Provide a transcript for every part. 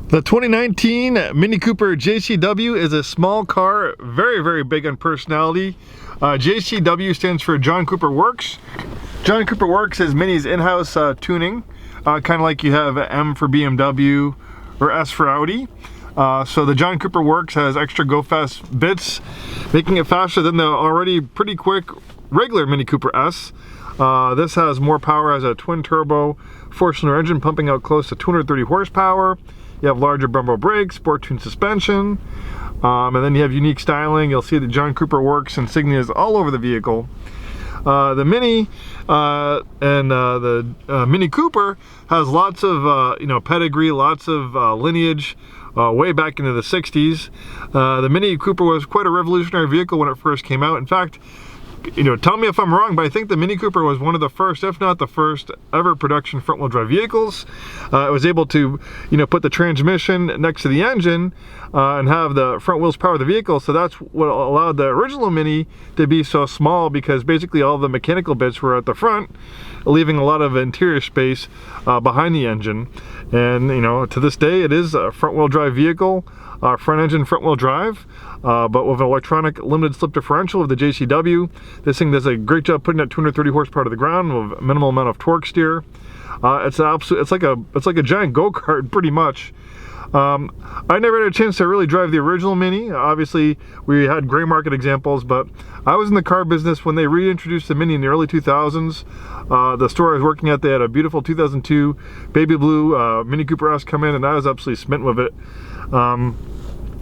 The 2019 Mini Cooper JCW is a small car, very big on personality. JCW stands for John Cooper Works. John Cooper Works is Mini's in-house tuning, kind of like you have M for BMW or S for Audi. So the John Cooper Works has extra go fast bits, making it faster than the already pretty quick regular Mini Cooper S. This has more power, has a twin turbo 4-cylinder engine pumping out close to 230 horsepower. You have larger Brembo brakes, sport tuned suspension, and then you have unique styling. You'll see the John Cooper Works insignias all over the vehicle. The Mini and the Mini Cooper has lots of pedigree, lots of lineage, way back into the 60s. The Mini Cooper was quite a revolutionary vehicle when it first came out. In fact, tell me if I'm wrong, but I think the Mini Cooper was one of the first, if not the first, ever production front-wheel drive vehicles. It was able to, put the transmission next to the engine and have the front wheels power the vehicle. So that's what allowed the original Mini to be so small, because basically all the mechanical bits were at the front, leaving a lot of interior space behind the engine. And to this day, it is a front-wheel drive vehicle, front engine, front-wheel drive. But with an electronic limited slip differential of the JCW, this thing does a great job putting that 230 horsepower to the ground with minimal amount of torque steer. It's like a giant go-kart pretty much. I never had a chance to really drive the original Mini. Obviously, we had gray market examples, but I was in the car business when they reintroduced the Mini in the early 2000s. The store I was working at, they had a beautiful 2002 baby blue Mini Cooper S come in, and I was absolutely smitten with it.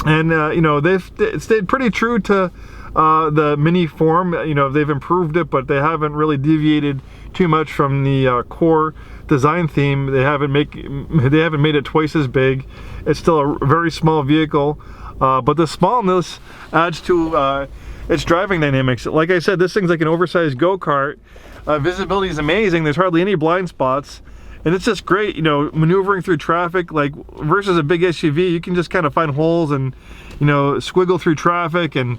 They've stayed pretty true to the Mini form. They've improved it, but they haven't really deviated too much from the core design theme. They haven't made it twice as big. It's still a very small vehicle, but the smallness adds to its driving dynamics. Like I said, this thing's like an oversized go-kart. Visibility is amazing. There's hardly any blind spots. And it's just great, maneuvering through traffic, like versus a big SUV, you can just kind of find holes and, squiggle through traffic and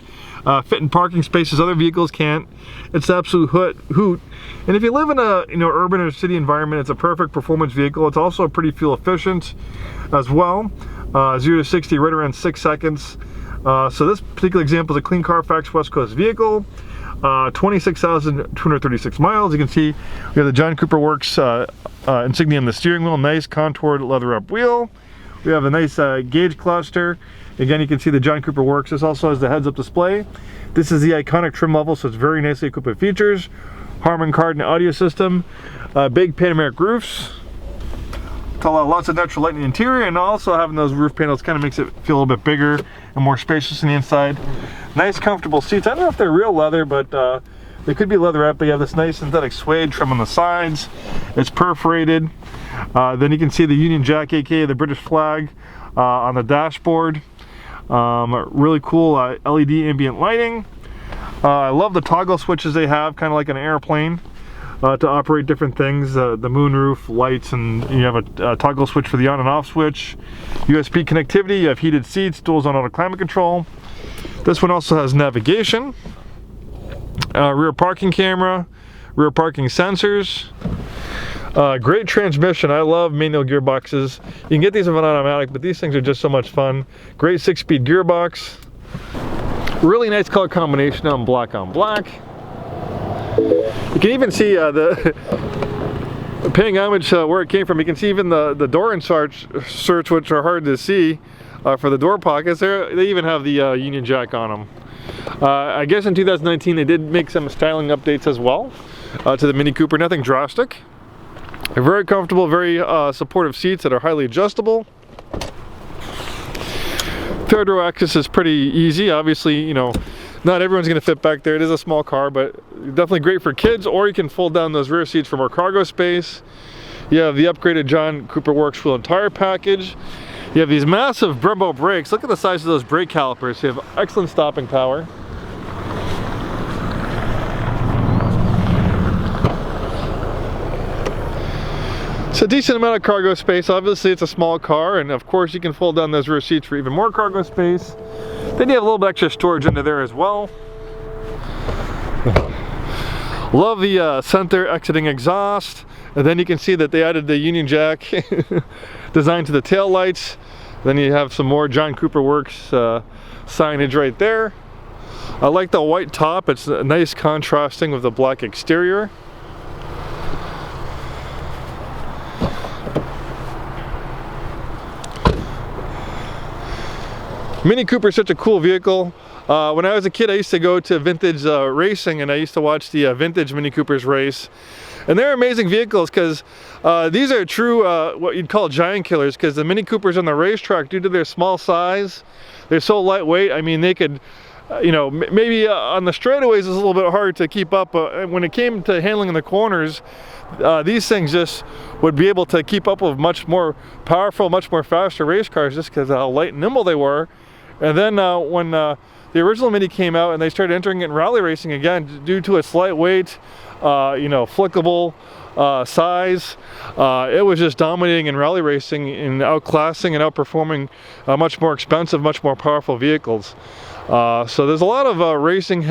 fit in parking spaces other vehicles can't. It's an absolute hoot. And if you live in a, urban or city environment, it's a perfect performance vehicle. It's also pretty fuel efficient as well. 0 to 60 right around 6 seconds. So this particular example is a clean Carfax West Coast vehicle. 26,236 miles. You can see we have the John Cooper Works insignia on the steering wheel, nice contoured leather up wheel. We have a nice gauge cluster. Again, you can see the John Cooper Works. This also has the heads-up display. This is the iconic trim level, so it's very nicely equipped with features. Harman Kardon audio system, big panoramic roofs. Lots of natural light in the interior, and also having those roof panels kind of makes it feel a little bit bigger and more spacious on the inside. Nice comfortable seats. I don't know if they're real leather, but they could be leatherette, but you have this nice synthetic suede trim on the sides. It's perforated. Then you can see the Union Jack, aka the British flag, on the dashboard. Really cool LED ambient lighting. I love the toggle switches they have, kind of like an airplane. To operate different things, the moonroof, lights, and you have a toggle switch for the on and off switch. USB connectivity, you have heated seats, dual zone auto climate control. This one also has navigation, rear parking camera, rear parking sensors. Great transmission. I love manual gearboxes. You can get these with an automatic, but these things are just so much fun. Great 6-speed gearbox. Really nice color combination on black on black. You can even see paying homage to where it came from. You can see even the door inserts, which are hard to see for the door pockets. They even have the Union Jack on them. I guess in 2019 they did make some styling updates as well to the Mini Cooper. Nothing drastic. Very comfortable, very supportive seats that are highly adjustable. Third row access is pretty easy. Obviously, not everyone's going to fit back there. It is a small car, but definitely great for kids, or you can fold down those rear seats for more cargo space. You have the upgraded John Cooper Works wheel and tire package. You have these massive Brembo brakes. Look at the size of those brake calipers. You have excellent stopping power. It's a decent amount of cargo space. Obviously it's a small car, and of course you can fold down those rear seats for even more cargo space. Then you have a little bit extra storage under there as well. Love the center exiting exhaust. And then you can see that they added the Union Jack design to the tail lights. Then you have some more John Cooper Works signage right there. I like the white top, it's nice contrasting with the black exterior. Mini Cooper is such a cool vehicle. When I was a kid, I used to go to vintage racing, and I used to watch the vintage Mini Coopers race. And they're amazing vehicles because these are true what you'd call giant killers, because the Mini Coopers on the racetrack, due to their small size, they're so lightweight. I mean, they could, you know, maybe on the straightaways it's a little bit hard to keep up, but when it came to handling in the corners, these things just would be able to keep up with much more powerful, much more faster race cars, just because of how light and nimble they were. And then when the original Mini came out and they started entering it in rally racing again, due to its lightweight, you know, flickable size, it was just dominating in rally racing and outclassing and outperforming much more expensive, much more powerful vehicles. So there's a lot of racing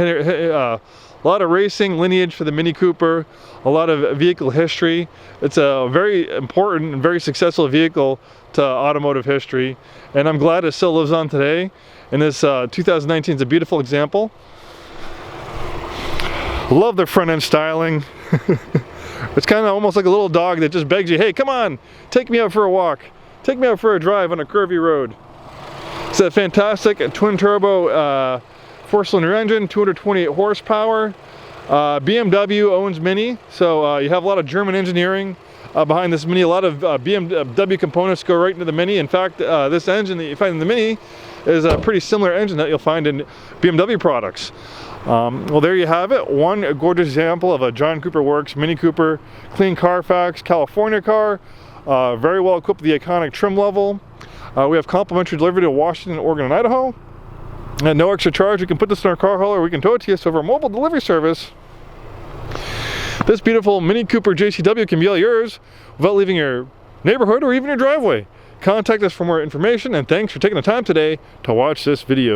lineage for the Mini Cooper, a lot of vehicle history. It's a very important and very successful vehicle to automotive history, and I'm glad it still lives on today. And this 2019 is a beautiful example. Love the front end styling. It's kind of almost like a little dog that just begs you, hey, come on, take me out for a walk, take me out for a drive on a curvy road. It's a fantastic twin turbo 4-cylinder engine, 228 horsepower. BMW owns Mini, so you have a lot of German engineering behind this Mini. A lot of BMW components go right into the Mini. In fact, this engine that you find in the Mini is a pretty similar engine that you'll find in BMW products. Well, there you have it. One gorgeous example of a John Cooper Works Mini Cooper, clean Carfax, California car, very well equipped with the iconic trim level. We have complimentary delivery to Washington, Oregon, and Idaho. At no extra charge, we can put this in our car hauler, or we can tow it to you over a mobile delivery service. This beautiful Mini Cooper JCW can be all yours without leaving your neighborhood or even your driveway. Contact us for more information, and thanks for taking the time today to watch this video.